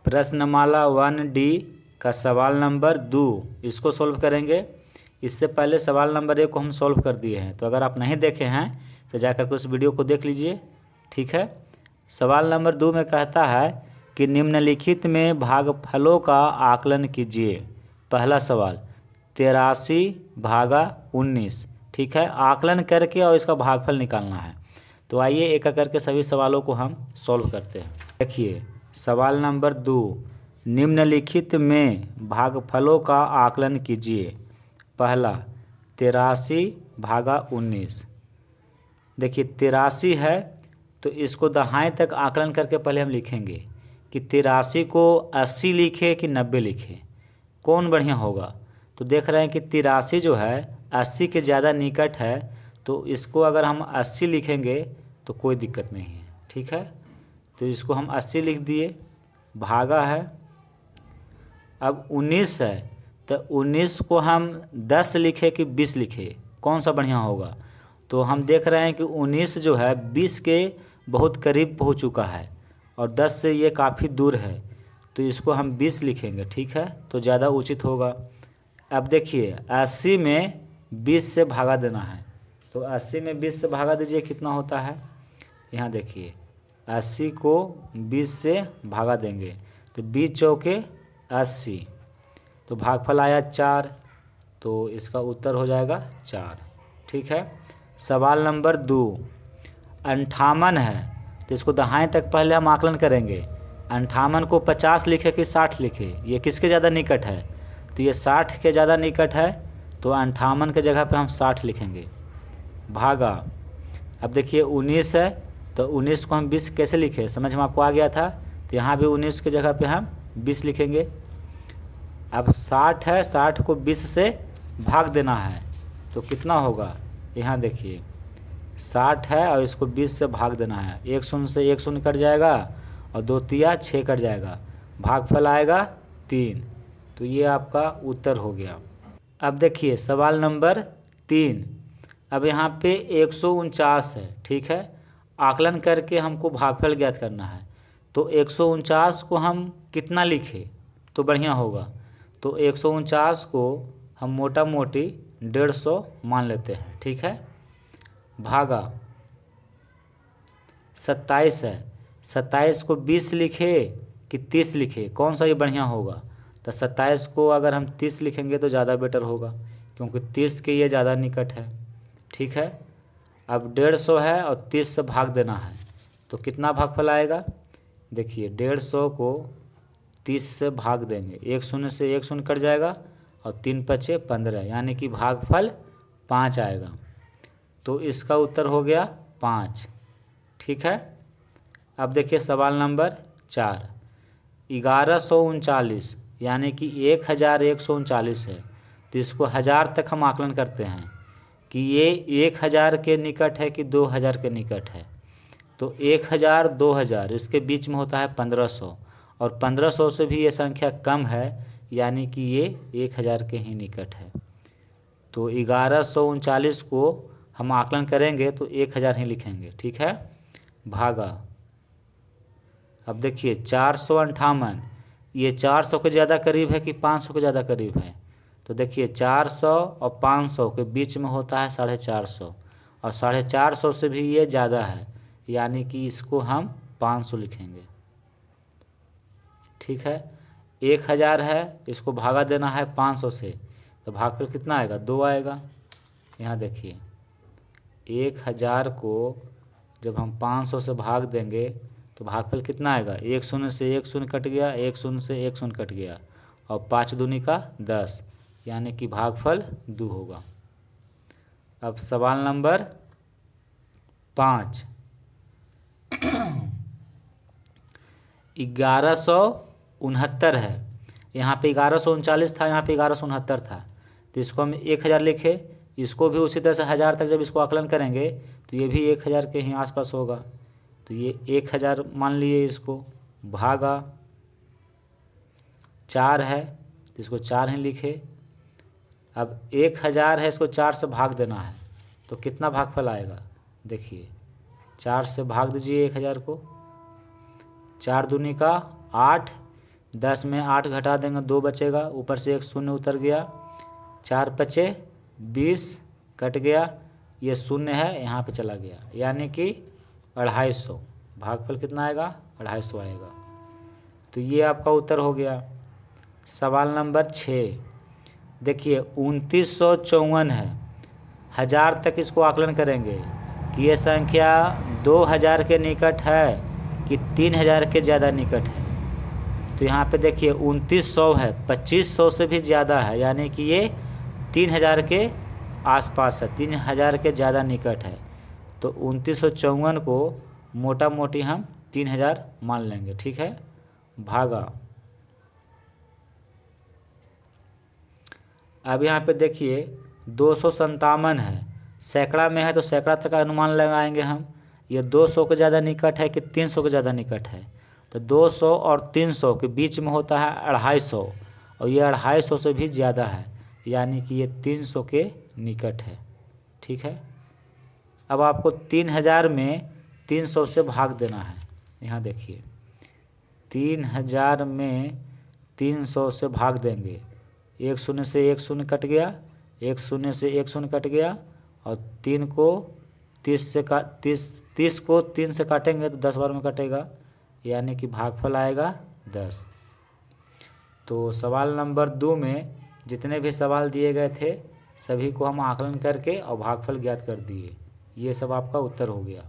प्रश्नमाला 1D का सवाल number 2 इसको सोल्व करेंगे। इससे पहले सवाल नंबर 1 को हम सोल्व कर दिए हैं, तो अगर आप नहीं देखे हैं तो जाकर के उस वीडियो को देख लीजिए। ठीक है। सवाल नंबर 2 में कहता है कि निम्नलिखित में भागफलों का आकलन कीजिए। पहला सवाल 83 भागा 19। ठीक है, आकलन करके और इसका भागफल निकालना है। तो आइए एक एक करके सभी सवालों को हम सॉल्व करते हैं। देखिए सवाल नंबर 2, निम्नलिखित में भागफलों का आकलन कीजिए। पहला 83 भागा 19। देखिए 83 है तो इसको दहाएं तक आकलन करके पहले हम लिखेंगे कि 83 को 80 लिखे कि 90 लिखे, कौन बढ़िया होगा। तो देख रहे हैं कि 83 जो है 80 के ज़्यादा निकट है, तो इसको अगर हम 80 लिखेंगे तो कोई दिक्कत नहीं है। ठीक है, तो इसको हम 80 लिख दिए, भागा है। अब 19 है तो 19 को हम 10 लिखे कि 20 लिखे, कौन सा बढ़िया होगा। तो हम देख रहे हैं कि 19 जो है 20 के बहुत करीब पहुंच चुका है और 10 से ये काफ़ी दूर है, तो इसको हम 20 लिखेंगे। ठीक है, तो ज़्यादा उचित होगा। अब देखिए 80 में 20 से भागा देना है, तो 80 में 20 से भागा दीजिए, कितना होता है। यहाँ देखिए 80 को 20 से भागा देंगे तो 20 चौके 80, तो भागफल आया 4, तो इसका उत्तर हो जाएगा 4। ठीक है। सवाल नंबर 2 58 है, तो इसको दहाएं तक पहले हम आकलन करेंगे। 58 को 50 लिखे कि 60 लिखे, ये किसके ज़्यादा निकट है, तो ये 60 के ज़्यादा निकट है, तो 58 के जगह पे हम 60 लिखेंगे, भागा। अब देखिए 19 है तो 19 को हम 20 कैसे लिखे, समझ में आपको आ गया था। तो यहाँ भी 19 की जगह पे हम 20 लिखेंगे। अब 60 है, 60 को 20 से भाग देना है, तो कितना होगा। यहाँ देखिए 60 है और इसको 20 से भाग देना है, 1 शून्य से 1 शून्य कट जाएगा और 2 तिया 6 कट जाएगा, भागफल आएगा 3। तो ये आपका उत्तर हो गया। अब देखिए सवाल नंबर 3, अब यहाँ पे 149 है। ठीक है, आकलन करके हमको भागफल ज्ञात करना है। तो 149 को हम कितना लिखे तो बढ़िया होगा। तो 149 को हम मोटा मोटी 150 मान लेते हैं। ठीक है, भागा 27 है, 27 को 20 लिखे कि 30 लिखे, कौन सा ये बढ़िया होगा। तो 27 को अगर हम 30 लिखेंगे तो ज़्यादा बेटर होगा, क्योंकि 30 के ये ज़्यादा निकट है। ठीक है, अब 150 है और 30 से भाग देना है, तो कितना भागफल आएगा। देखिए 150 को 30 से भाग देंगे, 1 शून्य से 1 शून्य कट जाएगा और 3 पचे 15, यानी कि भागफल 5 आएगा। तो इसका उत्तर हो गया 5। ठीक है। अब देखिए सवाल नंबर 4, 1139 यानी कि 1139 है, तो इसको 1000 तक हम आकलन करते हैं कि ये 1000 के निकट है कि 2000 के निकट है। तो 1000 2000 इसके बीच में होता है 1500, और 1500 से भी ये संख्या कम है, यानी कि ये 1000 के ही निकट है। तो 1139 को हम आकलन करेंगे तो 1000 ही लिखेंगे। ठीक है, भागा। अब देखिए 458, ये 400 के ज़्यादा करीब है कि 500 के ज़्यादा करीब है। तो देखिए 400 और 500 के बीच में होता है 450, और 450 से भी ये ज़्यादा है, यानी कि इसको हम 500 लिखेंगे। ठीक है, 1000 है, इसको भागा देना है 500 से, तो भागफल कितना आएगा, 2 आएगा। यहाँ देखिए 1000 को जब हम 500 से भाग देंगे तो भागफल कितना आएगा, 1 शून्य से 1 शून्य कट गया, 1 शून्य से 1 शून्य कट गया, और 5 दूनी का 10, यानी कि भागफल 2 होगा। अब सवाल नंबर 5, 1169 है, यहाँ पे 1139 था, यहाँ पे 1169 था, तो इसको हम 1000 लिखे। इसको भी उसी तरह से 1000 तक जब इसको आकलन करेंगे तो ये भी 1000 के ही आसपास होगा, तो ये 1000 मान लिए इसको, भागा 4 है तो इसको 4 ही लिखे। अब 1000 है, इसको 4 से भाग देना है, तो कितना भागफल आएगा। देखिए 4 से भाग दीजिए 1000 को, 4 दूनी का 8, 10 में 8 घटा देंगे 2 बचेगा, ऊपर से एक शून्य उतर गया, 4 पचे 20 कट गया, ये शून्य है यहाँ पे चला गया, यानी कि 250। भागफल कितना आएगा? 250 आएगा। तो ये आपका उत्तर हो गया। सवाल नंबर 6 देखिए 2954 है। 1000 तक इसको आकलन करेंगे कि ये संख्या 2000 के निकट है कि 3000 के ज़्यादा निकट है। तो यहाँ पे देखिए 2900 है, 2500 से भी ज़्यादा है, यानी कि ये 3000 के आसपास है, 3000 के ज़्यादा निकट है। तो 2954 को मोटा मोटी हम 3000 मान लेंगे, ठीक है। भागा। अब यहाँ पे देखिए 257 है, सैकड़ा में है तो सैकड़ा तक का अनुमान लगाएंगे हम। ये 200 के ज़्यादा निकट है कि 300 के ज़्यादा निकट है? तो 200 और 300 के बीच में होता है 250, और ये 250 से भी ज़्यादा है, यानी कि ये 300 के निकट है, ठीक है। अब आपको 3000 में 300 से भाग देना है। यहाँ देखिए 3000 में 300 से भाग देंगे, एक शून्य से एक शून्य कट गया, एक शून्य से एक शून्य कट गया, और 3 को 30 को 3 से काटेंगे तो 10 बार में कटेगा, यानी कि भागफल आएगा 10। तो सवाल नंबर 2 में जितने भी सवाल दिए गए थे सभी को हम आकलन करके और भागफल ज्ञात कर दिए। ये सब आपका उत्तर हो गया।